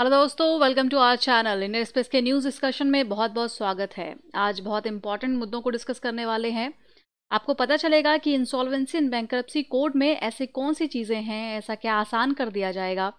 Hello दोस्तों, welcome to our channel. Indian space के news discussion में बहुत बहुत स्वागत है। आज बहुत इंपॉर्टेंट मुद्दों को डिस्कस करने वाले हैं। आपको पता चलेगा कि इंसॉल्वेंसी एंड बैंक्रप्सी कोड में ऐसे कौन सी चीज़ें हैं, ऐसा क्या आसान कर दिया जाएगा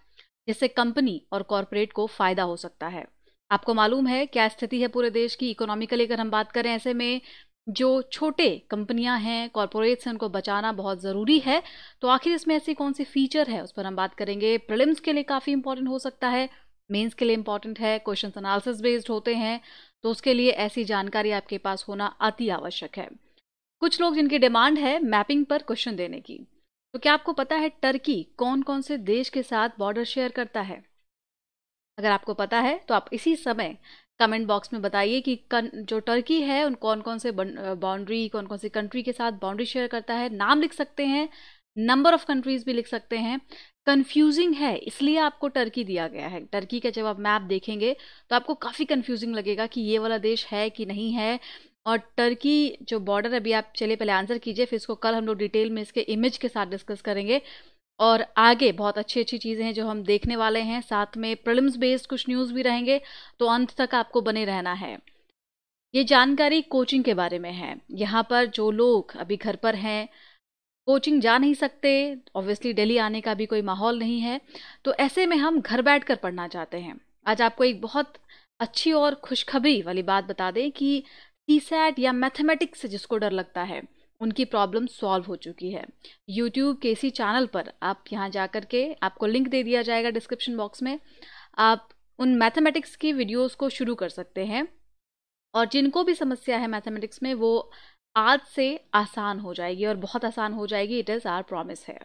जिससे कंपनी और कॉरपोरेट को फ़ायदा हो सकता है। आपको मालूम है क्या स्थिति है पूरे देश की इकोनॉमिकली। अगर हम बात करें, ऐसे में जो छोटे कंपनियां हैं, कॉरपोरेट्स हैं, उनको बचाना बहुत ज़रूरी है। तो आखिर इसमें ऐसी कौन सी फीचर है, उस पर हम बात करेंगे। प्रीलिम्स के लिए काफ़ी इंपॉर्टेंट हो सकता है, मेंस के लिए इंपॉर्टेंट है, क्वेश्चन एनालिसिस बेस्ड होते हैं, तो उसके लिए ऐसी जानकारी आपके पास होना अति आवश्यक है। कुछ लोग जिनकी डिमांड है मैपिंग पर क्वेश्चन देने की। तो क्या आपको पता है टर्की कौन कौन से देश के साथ बॉर्डर शेयर करता है? अगर आपको पता है तो आप इसी समय कमेंट बॉक्स में बताइए कि जो टर्की है उन कौन कौन से बाउंड्री, कौन कौन सी कंट्री के साथ बाउंड्री शेयर करता है। नाम लिख सकते हैं, नंबर ऑफ कंट्रीज भी लिख सकते हैं। कंफ्यूजिंग है इसलिए आपको टर्की दिया गया है। टर्की का जब आप मैप देखेंगे तो आपको काफ़ी कंफ्यूजिंग लगेगा कि ये वाला देश है कि नहीं है। और टर्की जो बॉर्डर, अभी आप चलिए पहले आंसर कीजिए, फिर इसको कल हम लोग डिटेल में इसके इमेज के साथ डिस्कस करेंगे। और आगे बहुत अच्छी अच्छी चीज़ें हैं जो हम देखने वाले हैं, साथ में प्रीलिम्स बेस्ड कुछ न्यूज़ भी रहेंगे। तो अंत तक आपको बने रहना है। ये जानकारी कोचिंग के बारे में है। यहाँ पर जो लोग अभी घर पर हैं, कोचिंग जा नहीं सकते, ऑब्वियसली दिल्ली आने का भी कोई माहौल नहीं है, तो ऐसे में हम घर बैठकर पढ़ना चाहते हैं। आज आपको एक बहुत अच्छी और खुशखबरी वाली बात बता दें कि सीसैट या मैथमेटिक्स से जिसको डर लगता है, उनकी प्रॉब्लम सॉल्व हो चुकी है। यूट्यूब के इसी चैनल पर आप यहाँ जा कर के, आपको लिंक दे दिया जाएगा डिस्क्रिप्शन बॉक्स में, आप उन मैथमेटिक्स की वीडियोस को शुरू कर सकते हैं। और जिनको भी समस्या है मैथमेटिक्स में, वो आज से आसान हो जाएगी और बहुत आसान हो जाएगी। इट इज़ आवर प्रॉमिस है।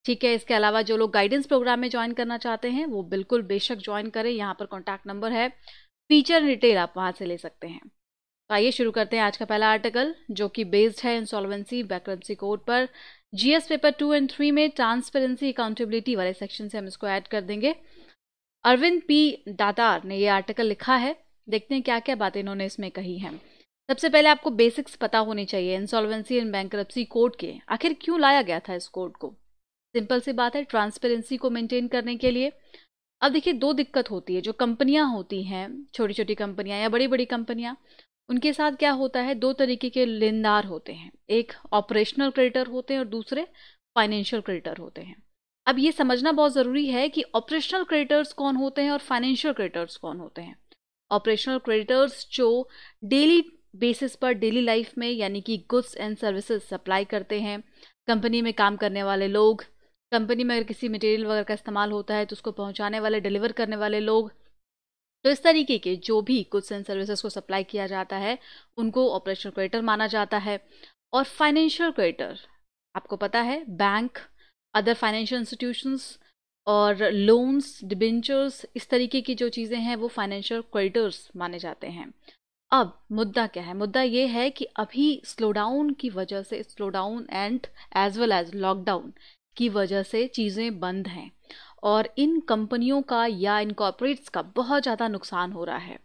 ठीक है। इसके अलावा जो लोग गाइडेंस प्रोग्राम में ज्वाइन करना चाहते हैं वो बिल्कुल बेशक ज्वाइन करें। यहाँ पर कॉन्टैक्ट नंबर है, फीचर डिटेल आप वहाँ से ले सकते हैं। तो आइए शुरू करते हैं आज का पहला आर्टिकल, जो कि बेस्ड है इंसॉल्वेंसी बैंक्रप्सी कोड पर। जीएस पेपर 2 और 3 में ट्रांसपेरेंसी अकाउंटेबिलिटी वाले सेक्शन से हम इसको ऐड कर देंगे। अरविंद पी दातार ने ये आर्टिकल लिखा है। देखते हैं क्या क्या बातें इन्होंने इसमें कही हैं। सबसे पहले आपको बेसिक्स पता होनी चाहिए इंसॉल्वेंसी एंड बैंक्रप्सी कोड के। आखिर क्यों लाया गया था इस कोड को? सिंपल सी बात है, ट्रांसपेरेंसी को मेंटेन करने के लिए। अब देखिए, दो दिक्कत होती है। जो कंपनियां होती हैं, छोटी छोटी कंपनियां या बड़ी बड़ी कंपनियां, उनके साथ क्या होता है, दो तरीके के लेनदार होते हैं। एक ऑपरेशनल क्रेडिटर होते हैं और दूसरे फाइनेंशियल क्रेडिटर होते हैं। अब ये समझना बहुत ज़रूरी है कि ऑपरेशनल क्रेडिटर्स कौन होते हैं और फाइनेंशियल क्रेडिटर्स कौन होते हैं। ऑपरेशनल क्रेडिटर्स जो डेली बेसिस पर, डेली लाइफ में, यानी कि गुड्स एंड सर्विसेज सप्लाई करते हैं। कंपनी में काम करने वाले लोग, कंपनी में अगर किसी मटेरियल वगैरह का इस्तेमाल होता है तो उसको पहुंचाने वाले, डिलीवर करने वाले लोग। तो इस तरीके के जो भी गुड्स एंड सर्विसेज को सप्लाई किया जाता है, उनको ऑपरेशनल क्रेडिटर माना जाता है। और फाइनेंशियल क्रेडिटर, आपको पता है, बैंक, अदर फाइनेंशियल इंस्टीट्यूशंस और लोन्स, डिबेंचर्स, इस तरीके की जो चीज़ें हैं वो फाइनेंशियल क्रेडिटर्स माने जाते हैं। अब मुद्दा क्या है? मुद्दा ये है कि अभी स्लोडाउन की वजह से, slowdown and as well as lockdown की वजह से चीज़ें बंद हैं और इन कंपनियों का या इन कॉर्पोरेट्स का बहुत ज़्यादा नुकसान हो रहा है।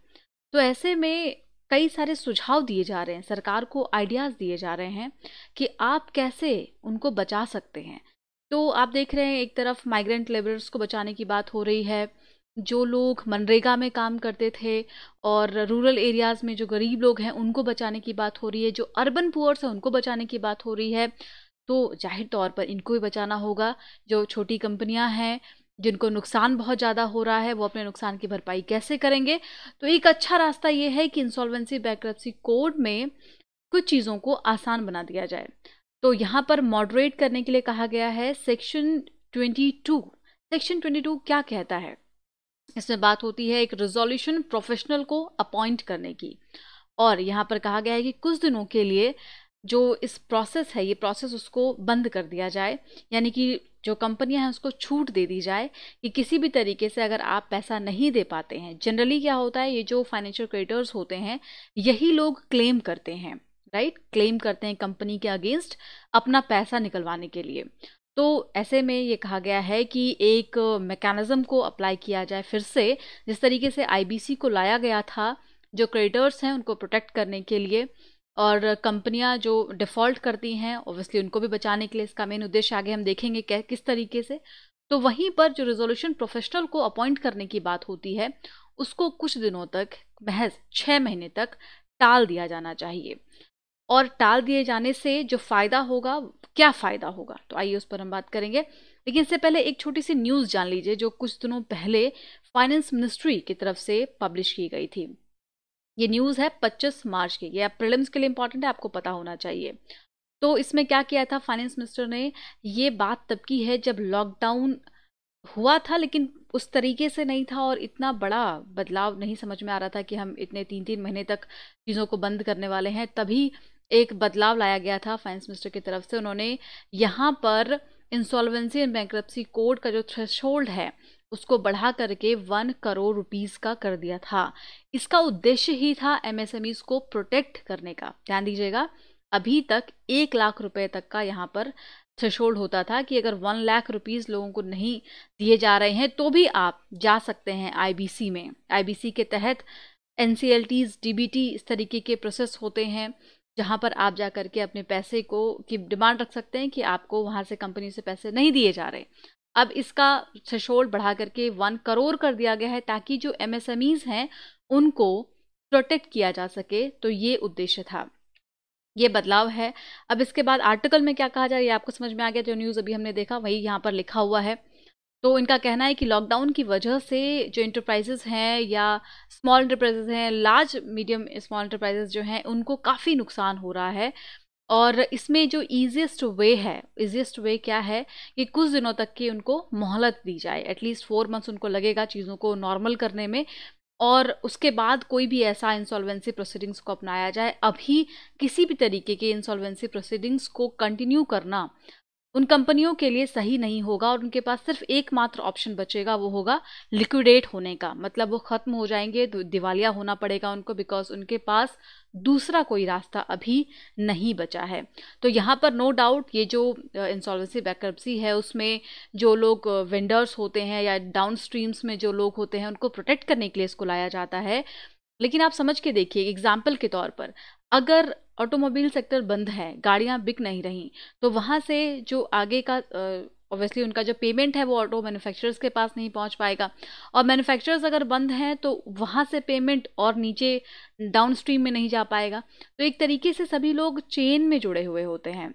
तो ऐसे में कई सारे सुझाव दिए जा रहे हैं, सरकार को आइडियाज़ दिए जा रहे हैं कि आप कैसे उनको बचा सकते हैं। तो आप देख रहे हैं, एक तरफ माइग्रेंट लेबरर्स को बचाने की बात हो रही है, जो लोग मनरेगा में काम करते थे, और रूरल एरियाज़ में जो गरीब लोग हैं उनको बचाने की बात हो रही है, जो अर्बन पुअर्स हैं उनको बचाने की बात हो रही है। तो जाहिर तौर पर इनको भी बचाना होगा। जो छोटी कंपनियां हैं जिनको नुकसान बहुत ज़्यादा हो रहा है, वो अपने नुकसान की भरपाई कैसे करेंगे? तो एक अच्छा रास्ता ये है कि इंसॉल्वेंसी बैंक्रप्सी कोड में कुछ चीज़ों को आसान बना दिया जाए। तो यहाँ पर मॉडरेट करने के लिए कहा गया है सेक्शन 22। सेक्शन 22 क्या कहता है? इसमें बात होती है एक रिजोल्यूशन प्रोफेशनल को अपॉइंट करने की। और यहाँ पर कहा गया है कि कुछ दिनों के लिए जो इस प्रोसेस है, ये प्रोसेस उसको बंद कर दिया जाए, यानी कि जो कंपनियां हैं उसको छूट दे दी जाए कि किसी भी तरीके से अगर आप पैसा नहीं दे पाते हैं। जनरली क्या होता है, ये जो फाइनेंशियल क्रेडिटर्स होते हैं यही लोग क्लेम करते हैं, राइट, क्लेम करते हैं कंपनी के अगेंस्ट अपना पैसा निकलवाने के लिए। तो ऐसे में ये कहा गया है कि एक मैकेनिज्म को अप्लाई किया जाए फिर से, जिस तरीके से आईबीसी को लाया गया था जो क्रेडिटर्स हैं उनको प्रोटेक्ट करने के लिए। और कंपनियां जो डिफ़ॉल्ट करती हैं, ऑब्वियसली उनको भी बचाने के लिए इसका मेन उद्देश्य आगे हम देखेंगे किस तरीके से। तो वहीं पर जो रिजोल्यूशन प्रोफेशनल को अपॉइंट करने की बात होती है, उसको कुछ दिनों तक, महज 6 महीने तक टाल दिया जाना चाहिए। और टाल दिए जाने से जो फायदा होगा, क्या फायदा होगा, तो आइए उस पर हम बात करेंगे। लेकिन इससे पहले एक छोटी सी न्यूज़ जान लीजिए जो कुछ दिनों पहले फाइनेंस मिनिस्ट्री की तरफ से पब्लिश की गई थी। ये न्यूज़ है 25 मार्च की। ये प्रीलिम्स के लिए इंपॉर्टेंट है, आपको पता होना चाहिए। तो इसमें क्या किया था फाइनेंस मिनिस्टर ने, ये बात तब की है जब लॉकडाउन हुआ था, लेकिन उस तरीके से नहीं था और इतना बड़ा बदलाव नहीं समझ में आ रहा था कि हम इतने 3-3 महीने तक चीज़ों को बंद करने वाले हैं। तभी एक बदलाव लाया गया था फाइनेंस मिनिस्टर की तरफ से। उन्होंने यहाँ पर इंसॉल्वेंसी एंड बैंक्रप्सी कोड का जो थ्रेशोल्ड है उसको बढ़ा करके 1 करोड़ रुपीस का कर दिया था। इसका उद्देश्य ही था एमएसएमईज को प्रोटेक्ट करने का। ध्यान दीजिएगा, अभी तक 1 लाख रुपए तक का यहाँ पर थ्रेशोल्ड होता था कि अगर 1 लाख रुपीस लोगों को नहीं दिए जा रहे हैं तो भी आप जा सकते हैं आईबीसी में। आईबीसी के तहत एनसीएलटीज, डीबीटी, इस तरीके के प्रोसेस होते हैं जहां पर आप जा करके अपने पैसे को की डिमांड रख सकते हैं कि आपको वहां से कंपनी से पैसे नहीं दिए जा रहे। अब इसका थ्रेशोल्ड बढ़ा करके 1 करोड़ कर दिया गया है ताकि जो एमएसएमईज हैं उनको प्रोटेक्ट किया जा सके। तो ये उद्देश्य था, ये बदलाव है। अब इसके बाद आर्टिकल में क्या कहा जाए ये आपको समझ में आ गया। जो न्यूज़ अभी हमने देखा वही यहाँ पर लिखा हुआ है। तो इनका कहना है कि लॉकडाउन की वजह से जो इंटरप्राइजेस हैं या स्मॉल इंटरप्राइजेस हैं, लार्ज मीडियम स्मॉल इंटरप्राइजेस जो हैं, उनको काफ़ी नुकसान हो रहा है। और इसमें जो ईजिएस्ट वे क्या है कि कुछ दिनों तक की उनको मोहलत दी जाए। एटलीस्ट 4 मंथ्स उनको लगेगा चीज़ों को नॉर्मल करने में, और उसके बाद कोई भी ऐसा इंसॉल्वेंसी प्रोसीडिंग्स को अपनाया जाए। अभी किसी भी तरीके के इंसॉल्वेंसी प्रोसीडिंग्स को कंटिन्यू करना उन कंपनियों के लिए सही नहीं होगा और उनके पास सिर्फ एकमात्र ऑप्शन बचेगा, वो होगा लिक्विडेट होने का। मतलब वो खत्म हो जाएंगे, दिवालिया होना पड़ेगा उनको, बिकॉज उनके पास दूसरा कोई रास्ता अभी नहीं बचा है। तो यहाँ पर नो डाउट ये जो इंसॉल्वेंसी बैंक्रप्सी है उसमें जो लोग वेंडर्स होते हैं या डाउन स्ट्रीम्स में जो लोग होते हैं उनको प्रोटेक्ट करने के लिए इसको लाया जाता है। लेकिन आप समझ के देखिए, एग्जाम्पल के तौर पर अगर ऑटोमोबाइल सेक्टर बंद है, गाड़ियां बिक नहीं रही, तो वहां से जो आगे का ऑब्वियसली उनका जो पेमेंट है वो ऑटो मैन्युफैक्चरर्स के पास नहीं पहुंच पाएगा। और मैन्युफैक्चरर्स अगर बंद हैं तो वहां से पेमेंट और नीचे डाउन स्ट्रीम में नहीं जा पाएगा। तो एक तरीके से सभी लोग चेन में जुड़े हुए होते हैं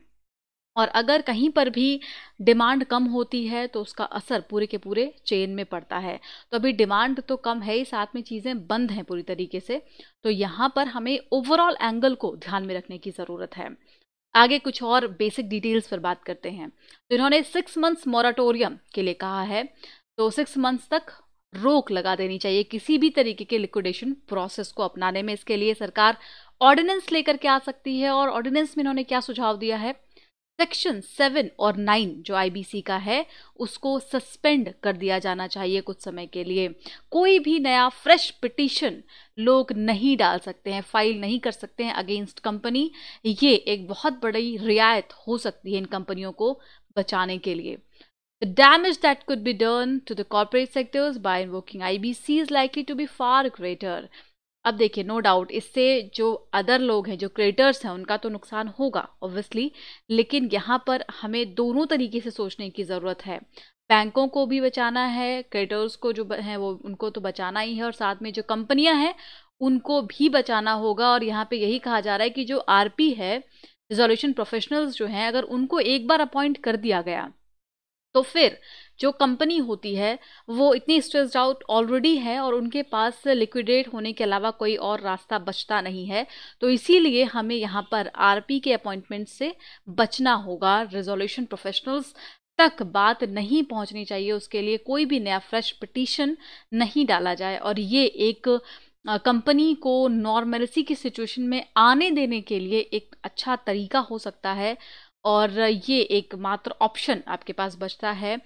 और अगर कहीं पर भी डिमांड कम होती है तो उसका असर पूरे के पूरे चेन में पड़ता है। तो अभी डिमांड तो कम है ही, साथ में चीज़ें बंद हैं पूरी तरीके से। तो यहाँ पर हमें ओवरऑल एंगल को ध्यान में रखने की ज़रूरत है। आगे कुछ और बेसिक डिटेल्स पर बात करते हैं। तो इन्होंने 6 मंथ्स मोराटोरियम के लिए कहा है। तो 6 मंथ्स तक रोक लगा देनी चाहिए किसी भी तरीके के लिक्विडेशन प्रोसेस को अपनाने में। इसके लिए सरकार ऑर्डिनेंस लेकर के आ सकती है और ऑर्डिनेंस में इन्होंने क्या सुझाव दिया है, सेक्शन 7 और 9 जो आईबीसी का है उसको सस्पेंड कर दिया जाना चाहिए कुछ समय के लिए। कोई भी नया फ्रेश पिटीशन लोग नहीं डाल सकते हैं, फाइल नहीं कर सकते हैं अगेंस्ट कंपनी। ये एक बहुत बड़ी रियायत हो सकती है इन कंपनियों को बचाने के लिए। The damage that could be done to the corporate sectors by invoking IBC is likely to be far greater. अब देखिए, नो डाउट इससे जो अदर लोग हैं, जो क्रेडिटर्स हैं, उनका तो नुकसान होगा ऑब्वियसली, लेकिन यहाँ पर हमें दोनों तरीके से सोचने की ज़रूरत है। बैंकों को भी बचाना है, क्रेडिटर्स को जो हैं वो उनको तो बचाना ही है, और साथ में जो कंपनियां हैं उनको भी बचाना होगा। और यहाँ पे यही कहा जा रहा है कि जो आरपी है, रिजोल्यूशन प्रोफेशनल्स जो हैं, अगर उनको एक बार अपॉइंट कर दिया गया तो फिर जो कंपनी होती है वो इतनी स्ट्रेस्ड आउट ऑलरेडी है और उनके पास लिक्विडेट होने के अलावा कोई और रास्ता बचता नहीं है। तो इसीलिए हमें यहाँ पर आरपी के अपॉइंटमेंट से बचना होगा। रिजोल्यूशन प्रोफेशनल्स तक बात नहीं पहुंचनी चाहिए, उसके लिए कोई भी नया फ्रेश पिटीशन नहीं डाला जाए। और ये एक कंपनी को नॉर्मलिटी की सिचुएशन में आने देने के लिए एक अच्छा तरीका हो सकता है और ये एक मात्र ऑप्शन आपके पास बचता है।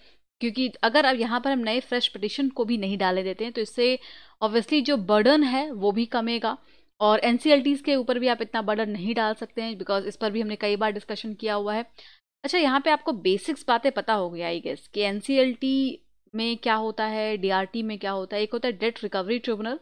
क्योंकि अगर अब यहाँ पर हम नए फ्रेश पिटीशन को भी नहीं डाले देते हैं तो इससे ऑब्वियसली जो बर्डन है वो भी कमेगा और एनसीएलटीज के ऊपर भी आप इतना बर्डन नहीं डाल सकते हैं, बिकॉज इस पर भी हमने कई बार डिस्कशन किया हुआ है। अच्छा, यहाँ पे आपको बेसिक्स बातें पता हो गया आई गेस कि एनसीएलटी में क्या होता है, डीआरटी में क्या होता है। एक होता है डेट रिकवरी ट्रिब्यूनल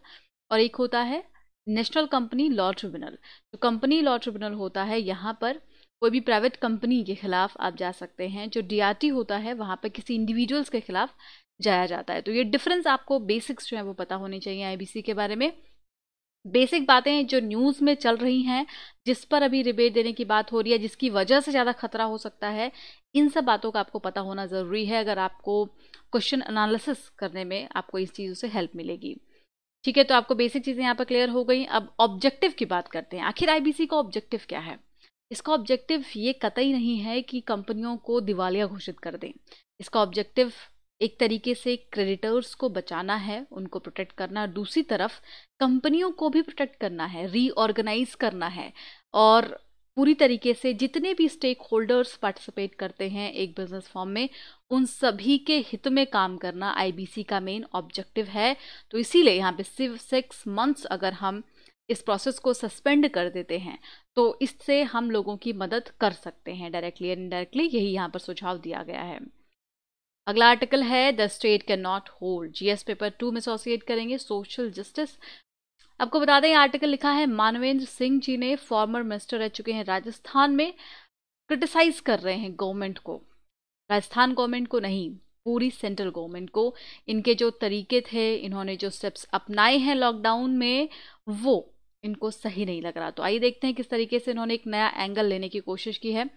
और एक होता है नेशनल कंपनी लॉ ट्रिब्यूनल। जो कंपनी लॉ ट्रिब्यूनल होता है, यहाँ पर कोई भी प्राइवेट कंपनी के खिलाफ आप जा सकते हैं। जो डीआरटी होता है वहाँ पे किसी इंडिविजुअल्स के खिलाफ जाया जाता है। तो ये डिफरेंस आपको बेसिक्स जो है वो पता होनी चाहिए आईबीसी के बारे में। बेसिक बातें जो न्यूज़ में चल रही हैं, जिस पर अभी रिबेट देने की बात हो रही है, जिसकी वजह से ज़्यादा खतरा हो सकता है, इन सब बातों का आपको पता होना ज़रूरी है अगर आपको क्वेश्चन एनालिसिस करने में आपको इस चीज़ों से हेल्प मिलेगी। ठीक है, तो आपको बेसिक चीज़ें यहाँ पर क्लियर हो गई। अब ऑब्जेक्टिव की बात करते हैं। आखिर आईबीसी का ऑब्जेक्टिव क्या है? इसका ऑब्जेक्टिव ये कतई नहीं है कि कंपनियों को दिवालिया घोषित कर दें। इसका ऑब्जेक्टिव एक तरीके से क्रेडिटर्स को बचाना है, उनको प्रोटेक्ट करना, और दूसरी तरफ कंपनियों को भी प्रोटेक्ट करना है, रीऑर्गेनाइज करना है, और पूरी तरीके से जितने भी स्टेक होल्डर्स पार्टिसिपेट करते हैं एक बिजनेस फॉर्म में, उन सभी के हित में काम करना आईबीसी का मेन ऑब्जेक्टिव है। तो इसीलिए यहाँ पे सिर्फ 6 मंथ्स अगर हम इस प्रोसेस को सस्पेंड कर देते हैं तो इससे हम लोगों की मदद कर सकते हैं डायरेक्टली एंड इनडायरेक्टली। यही यहाँ पर सुझाव दिया गया है। अगला आर्टिकल है the state can not hold, GS paper 2 में एसोसिएट करेंगे सोशल जस्टिस। आपको बता दें आर्टिकल लिखा है मानवेंद्र सिंह जी ने, फॉर्मर मिनिस्टर रह चुके हैं राजस्थान में, क्रिटिसाइज कर रहे हैं गवर्नमेंट को, राजस्थान गवर्नमेंट को नहीं, पूरी सेंट्रल गवर्नमेंट को। इनके जो तरीके थे, इन्होंने जो स्टेप्स अपनाए हैं लॉकडाउन में, वो इनको सही नहीं लग रहा। तो आइए देखते हैं किस तरीके से इन्होंने एक नया एंगल लेने की कोशिश की है।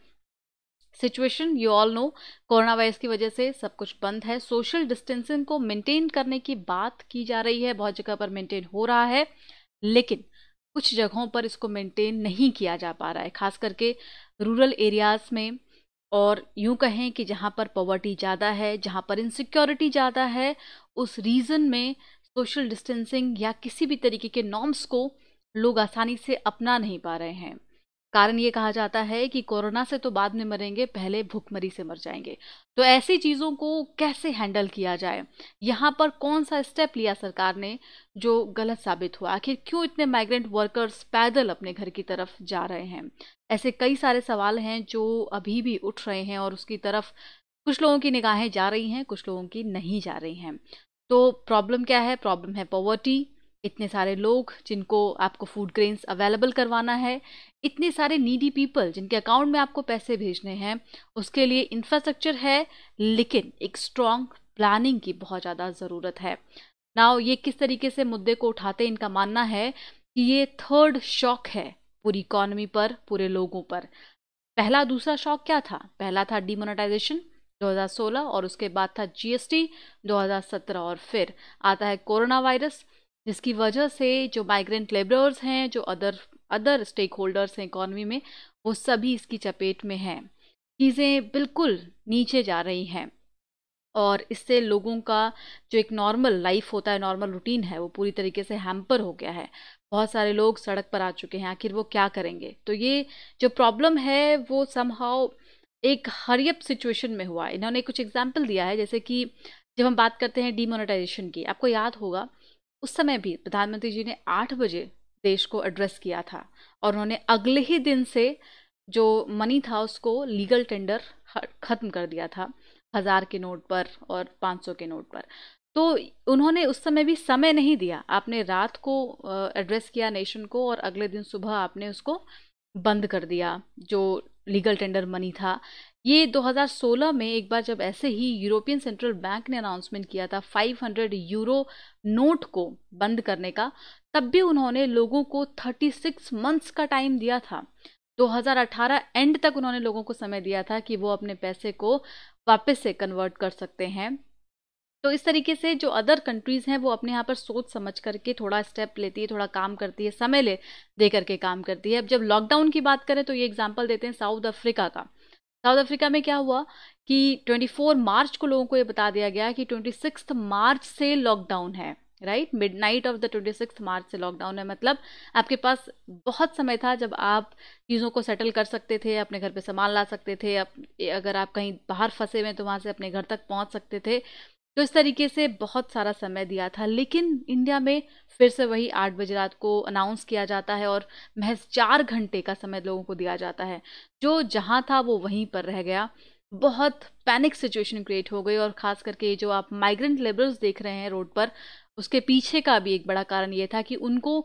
Situation you all know, corona virus की वजह से सब कुछ बंद है। सोशल डिस्टेंसिंग को मेंटेन करने की बात की जा रही है, बहुत जगह पर मेंटेन हो रहा है, लेकिन कुछ जगहों पर इसको मेंटेन नहीं किया जा पा रहा है, खास करके रूरल एरियाज में। और यूं कहें कि जहां पर पॉवर्टी ज़्यादा है, जहां पर इनसिक्योरिटी ज़्यादा है, उस रीजन में सोशल डिस्टेंसिंग या किसी भी तरीके के नॉर्म्स को लोग आसानी से अपना नहीं पा रहे हैं। कारण ये कहा जाता है कि कोरोना से तो बाद में मरेंगे, पहले भूखमरी से मर जाएंगे। तो ऐसी चीज़ों को कैसे हैंडल किया जाए, यहाँ पर कौन सा स्टेप लिया सरकार ने जो गलत साबित हुआ? आखिर क्यों इतने माइग्रेंट वर्कर्स पैदल अपने घर की तरफ जा रहे हैं? ऐसे कई सारे सवाल हैं जो अभी भी उठ रहे हैं, और उसकी तरफ कुछ लोगों की निगाहें जा रही हैं, कुछ लोगों की नहीं जा रही हैं। तो प्रॉब्लम क्या है? प्रॉब्लम है पॉवर्टी। इतने सारे लोग जिनको आपको फूड ग्रेन्स अवेलेबल करवाना है, इतने सारे नीडी पीपल जिनके अकाउंट में आपको पैसे भेजने हैं, उसके लिए इंफ्रास्ट्रक्चर है, लेकिन एक स्ट्रॉन्ग प्लानिंग की बहुत ज़्यादा ज़रूरत है। नाउ ये किस तरीके से मुद्दे को उठाते हैं, इनका मानना है कि ये थर्ड शॉक है पूरी इकॉनमी पर, पूरे लोगों पर। पहला दूसरा शॉक क्या था? पहला था डिमोनेटाइजेशन 2016, और उसके बाद था जीएसटी 2017, और फिर आता है कोरोना वायरस, जिसकी वजह से जो माइग्रेंट लेबरर्स हैं, जो अदर स्टेक होल्डर्स हैं इकॉनमी में, वो सभी इसकी चपेट में हैं। चीज़ें बिल्कुल नीचे जा रही हैं, और इससे लोगों का जो एक नॉर्मल लाइफ होता है, नॉर्मल रूटीन है, वो पूरी तरीके से हैम्पर हो गया है। बहुत सारे लोग सड़क पर आ चुके हैं, आखिर वो क्या करेंगे? तो ये जो प्रॉब्लम है वो समहाउ एक हरियप सिचुएशन में हुआ। इन्होंने कुछ एग्जाम्पल दिया है, जैसे कि जब हम बात करते हैं डिमोनेटाइजेशन की, आपको याद होगा उस समय भी प्रधानमंत्री जी ने 8 बजे देश को एड्रेस किया था, और उन्होंने अगले ही दिन से जो मनी था उसको लीगल टेंडर खत्म कर दिया था, 1000 के नोट पर और 500 के नोट पर। तो उन्होंने उस समय भी समय नहीं दिया, आपने रात को एड्रेस किया नेशन को, और अगले दिन सुबह आपने उसको बंद कर दिया जो लीगल टेंडर मनी था। ये 2016 में एक बार जब ऐसे ही यूरोपियन सेंट्रल बैंक ने अनाउंसमेंट किया था 500 यूरो नोट को बंद करने का, तब भी उन्होंने लोगों को 36 मंथ्स का टाइम दिया था। 2018 एंड तक उन्होंने लोगों को समय दिया था कि वो अपने पैसे को वापस से कन्वर्ट कर सकते हैं। तो इस तरीके से जो अदर कंट्रीज़ हैं वो अपने यहाँ पर सोच समझ करके थोड़ा स्टेप लेती है, थोड़ा काम करती है, समय दे करके काम करती है। अब जब लॉकडाउन की बात करें तो ये एग्जांपल देते हैं साउथ अफ्रीका का। साउथ अफ्रीका में क्या हुआ कि 24 मार्च को लोगों को ये बता दिया गया कि 26 मार्च से लॉकडाउन है, राइट? मिडनाइट ऑफ द 26 मार्च से लॉकडाउन है। मतलब आपके पास बहुत समय था जब आप चीज़ों को सेटल कर सकते थे, अपने घर पे सामान ला सकते थे, अगर आप कहीं बाहर फंसे हुए तो वहाँ से अपने घर तक पहुँच सकते थे। तो इस तरीके से बहुत सारा समय दिया था। लेकिन इंडिया में फिर से वही 8 बजे रात को अनाउंस किया जाता है, और महज 4 घंटे का समय लोगों को दिया जाता है। जो जहाँ था वो वहीं पर रह गया। बहुत पैनिक सिचुएशन क्रिएट हो गई, और ख़ास करके जो आप माइग्रेंट लेबरर्स देख रहे हैं रोड पर, उसके पीछे का भी एक बड़ा कारण ये था कि उनको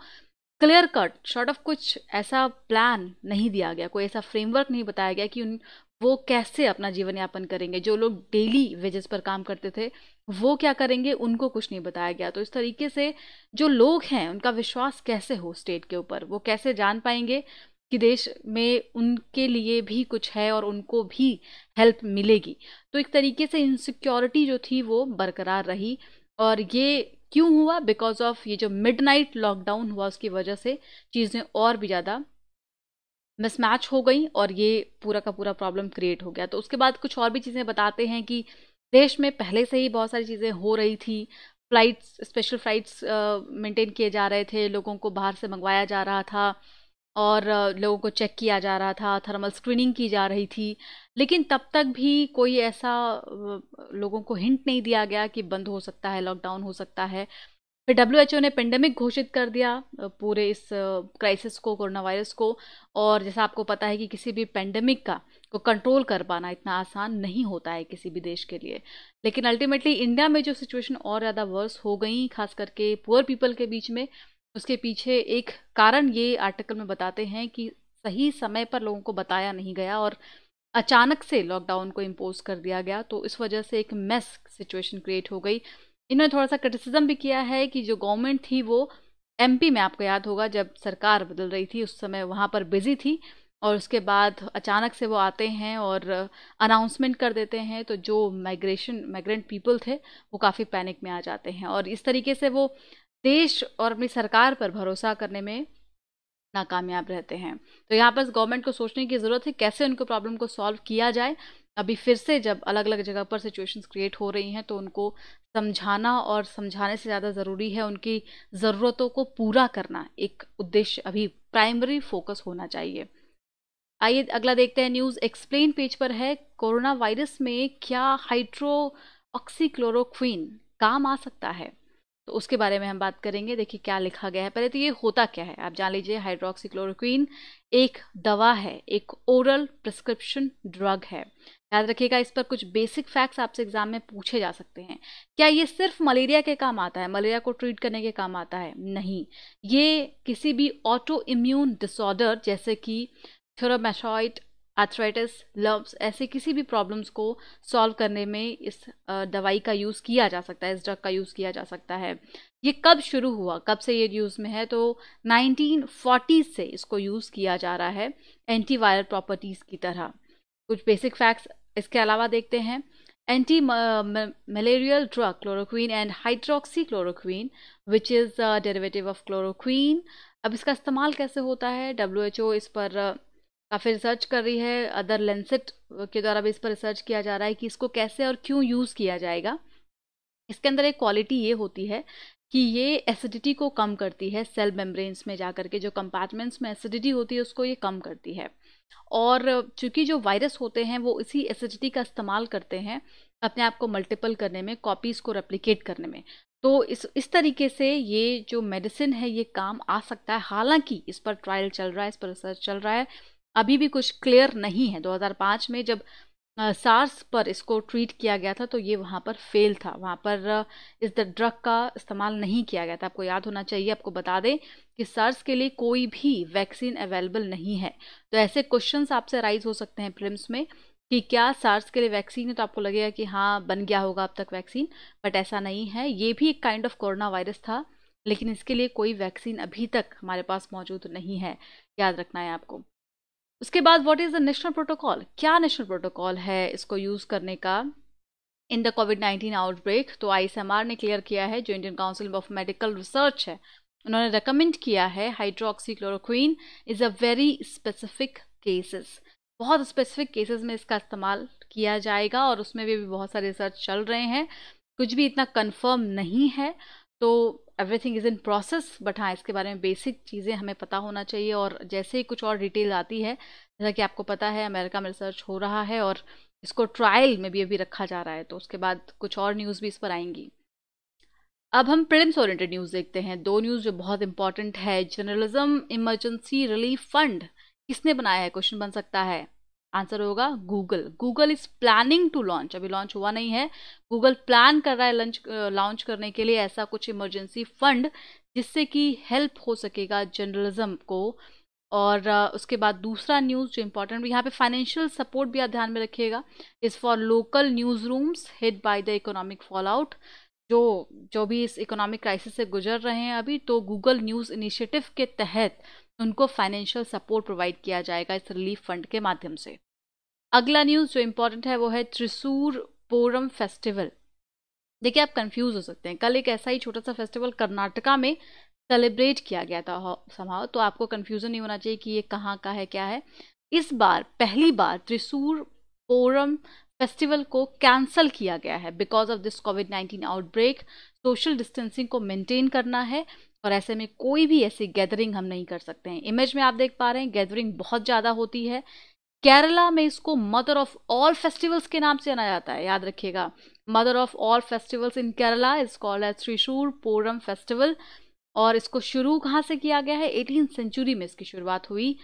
क्लियर कट शॉर्ट ऑफ कुछ ऐसा प्लान नहीं दिया गया, कोई ऐसा फ्रेमवर्क नहीं बताया गया कि उन वो कैसे अपना जीवन यापन करेंगे। जो लोग डेली वेजेस पर काम करते थे वो क्या करेंगे, उनको कुछ नहीं बताया गया। तो इस तरीके से जो लोग हैं उनका विश्वास कैसे हो स्टेट के ऊपर, वो कैसे जान पाएंगे कि देश में उनके लिए भी कुछ है और उनको भी हेल्प मिलेगी। तो एक तरीके से इनसिक्योरिटी जो थी वो बरकरार रही। और ये क्यों हुआ? बिकॉज ऑफ ये जो मिडनाइट लॉकडाउन हुआ उसकी वजह से चीज़ें और भी ज़्यादा मिसमैच हो गई और ये पूरा का पूरा प्रॉब्लम क्रिएट हो गया। तो उसके बाद कुछ और भी चीज़ें बताते हैं कि देश में पहले से ही बहुत सारी चीज़ें हो रही थी। फ्लाइट्स, स्पेशल फ्लाइट्स मेंटेन किए जा रहे थे, लोगों को बाहर से मंगवाया जा रहा था और लोगों को चेक किया जा रहा था, थर्मल स्क्रीनिंग की जा रही थी। लेकिन तब तक भी कोई ऐसा लोगों को हिंट नहीं दिया गया कि बंद हो सकता है, लॉकडाउन हो सकता है। फिर डब्ल्यूएचओ ने पेंडेमिक घोषित कर दिया पूरे इस क्राइसिस को, कोरोना वायरस को। और जैसा आपको पता है कि किसी भी पेंडेमिक का को कंट्रोल कर पाना इतना आसान नहीं होता है किसी भी देश के लिए। लेकिन अल्टीमेटली इंडिया में जो सिचुएशन और ज़्यादा वर्स हो गई, खास करके पुअर पीपल के बीच में, उसके पीछे एक कारण ये आर्टिकल में बताते हैं कि सही समय पर लोगों को बताया नहीं गया और अचानक से लॉकडाउन को इम्पोज कर दिया गया। तो इस वजह से एक मेस सिचुएशन क्रिएट हो गई। इन्होंने थोड़ा सा क्रिटिसिज्म भी किया है कि जो गवर्नमेंट थी वो एमपी में, आपको याद होगा जब सरकार बदल रही थी उस समय वहाँ पर बिजी थी और उसके बाद अचानक से वो आते हैं और अनाउंसमेंट कर देते हैं। तो जो माइग्रेंट पीपल थे वो काफ़ी पैनिक में आ जाते हैं और इस तरीके से वो देश और अपनी सरकार पर भरोसा करने में नाकामयाब रहते हैं। तो यहाँ पर गवर्नमेंट को सोचने की ज़रूरत है कैसे उनको प्रॉब्लम को सॉल्व किया जाए। अभी फिर से जब अलग अलग जगह पर सिचुएशंस क्रिएट हो रही हैं तो उनको समझाना और समझाने से ज़्यादा ज़रूरी है उनकी ज़रूरतों को पूरा करना, एक उद्देश्य अभी प्राइमरी फोकस होना चाहिए। आइए अगला देखते हैं। न्यूज़ एक्सप्लेन पेज पर है, कोरोना वायरस में क्या हाइड्रो ऑक्सीक्लोरोक्विन काम आ सकता है? तो उसके बारे में हम बात करेंगे। देखिए क्या लिखा गया है। पहले तो ये होता क्या है आप जान लीजिए। हाइड्रोक्सीक्लोरोक्विन एक दवा है, एक ओरल प्रिस्क्रिप्शन ड्रग है। याद रखिएगा, इस पर कुछ बेसिक फैक्ट्स आपसे एग्जाम में पूछे जा सकते हैं। क्या ये सिर्फ मलेरिया के काम आता है, मलेरिया को ट्रीट करने के काम आता है? नहीं, ये किसी भी ऑटो इम्यून डिसऑर्डर जैसे कि थ्योरामाटॉइड आर्थराइटिस, लव्स, ऐसे किसी भी प्रॉब्लम्स को सॉल्व करने में इस दवाई का यूज़ किया जा सकता है, इस ड्रग का यूज़ किया जा सकता है। ये कब शुरू हुआ, कब से ये यूज़ में है? तो 1940 से इसको यूज़ किया जा रहा है एंटीवायरल प्रॉपर्टीज़ की तरह। कुछ बेसिक फैक्ट्स इसके अलावा देखते हैं। Anti malarial drug chloroquine and hydroxy chloroquine which is derivative of chloroquine. अब इसका इस्तेमाल कैसे होता है? डब्ल्यूएचओ इस पर काफ़ी रिसर्च कर रही है, अदर लेंसेट के द्वारा भी इस पर रिसर्च किया जा रहा है कि इसको कैसे और क्यों यूज़ किया जाएगा। इसके अंदर एक क्वालिटी ये होती है कि ये एसिडिटी को कम करती है, सेल मेम्ब्रेन्स में जाकर के जो कंपार्टमेंट्स में एसिडिटी होती है उसको ये कम करती है। और चूंकि जो वायरस होते हैं वो इसी एसिडिटी का इस्तेमाल करते हैं अपने आप को मल्टीपल करने में, कॉपीज़ को रेप्लिकेट करने में। तो इस तरीके से ये जो मेडिसिन है ये काम आ सकता है। हालांकि इस पर ट्रायल चल रहा है, इस पर रिसर्च चल रहा है, अभी भी कुछ क्लियर नहीं है। 2005 में जब सार्स पर इसको ट्रीट किया गया था तो ये वहाँ पर फेल था, वहाँ पर इस ड्रग का इस्तेमाल नहीं किया गया था। आपको याद होना चाहिए। आपको बता दें कि सार्स के लिए कोई भी वैक्सीन अवेलेबल नहीं है। तो ऐसे क्वेश्चंस आपसे राइज हो सकते हैं प्रीलिम्स में कि क्या सार्स के लिए वैक्सीन है? तो आपको लगेगा कि हाँ बन गया होगा अब तक वैक्सीन, बट ऐसा नहीं है। ये भी एक काइंड ऑफ कोरोना वायरस था, लेकिन इसके लिए कोई वैक्सीन अभी तक हमारे पास मौजूद नहीं है, याद रखना है आपको। उसके बाद what is the national protocol? क्या नेशनल प्रोटोकॉल है इसको यूज़ करने का इन द कोविड-19 आउटब्रेक? तो आईसीएमआर ने क्लियर किया है, जो Indian council of medical research है, उन्होंने रेकमेंड किया है hydroxychloroquine is a very specific cases. बहुत स्पेसिफिक केसेस में इसका इस्तेमाल किया जाएगा और उसमें भी बहुत सारे रिसर्च चल रहे हैं, कुछ भी इतना कंफर्म नहीं है। तो everything is in process, but हाँ इसके बारे में बेसिक चीज़ें हमें पता होना चाहिए। और जैसे ही कुछ और डिटेल आती है, जैसा कि आपको पता है अमेरिका में रिसर्च हो रहा है और इसको ट्रायल में भी अभी रखा जा रहा है, तो उसके बाद कुछ और न्यूज़ भी इस पर आएंगी। अब हम प्रीलिम्स ओरिएंटेड न्यूज़ देखते हैं। दो न्यूज़ जो बहुत इंपॉर्टेंट है। जर्नलिज्म इमरजेंसी रिलीफ फंड किसने बनाया है? क्वेश्चन बन सकता है। आंसर होगा Google. Google is planning to launch, अभी लॉन्च हुआ नहीं है, गूगल प्लान कर रहा है लॉन्च करने के लिए ऐसा कुछ इमरजेंसी फंड जिससे कि हेल्प हो सकेगा जर्नलिज्म को। और उसके बाद दूसरा न्यूज़ जो इम्पोर्टेंट, यहाँ पे फाइनेंशियल सपोर्ट भी आप ध्यान में रखिएगा, is for local news rooms hit by the economic fall out. जो जो भी इस इकोनॉमिक क्राइसिस से गुजर रहे हैं अभी, तो गूगल न्यूज़ इनिशिएटिव के तहत उनको फाइनेंशियल सपोर्ट प्रोवाइड किया जाएगा इस रिलीफ फंड के माध्यम से। अगला न्यूज़ जो इम्पोर्टेंट है वो है त्रिशूर पोरम फेस्टिवल। देखिए, आप कंफ्यूज हो सकते हैं, कल एक ऐसा ही छोटा सा फेस्टिवल कर्नाटका में सेलिब्रेट किया गया था समारोह, तो आपको कंफ्यूजन नहीं होना चाहिए कि ये कहाँ का है क्या है। इस बार पहली बार त्रिशूर पोरम फेस्टिवल को कैंसल किया गया है because of this covid outbreak. Social distancing को मेंटेन करना है और ऐसे में कोई भी ऐसी गैदरिंग हम नहीं कर सकते हैं। इमेज में आप देख पा रहे हैं गैदरिंग बहुत ज़्यादा होती है। केरला में इसको मदर ऑफ ऑल फेस्टिवल्स के नाम से जाना जाता है, याद रखिएगा। Mother of all festivals in Kerala is called as Thrissur Pooram festival. और इसको शुरू कहाँ से किया गया है? 18th सेंचुरी में इसकी शुरुआत हुई।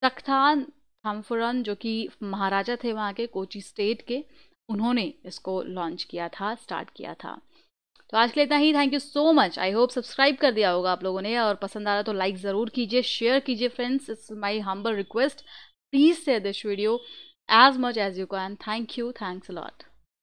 तख्तान थाम्फुरन जो कि महाराजा थे वहाँ के, कोची स्टेट के, उन्होंने इसको लॉन्च किया था, स्टार्ट किया था। तो आज के लिए इतना ही। Thank you so much. I hope subscribe कर दिया होगा आप लोगों ने, और पसंद आ रहा तो लाइक ज़रूर कीजिए, शेयर कीजिए friends. It's my humble request. Please share this video as much as you can. Thank you. Thanks a lot.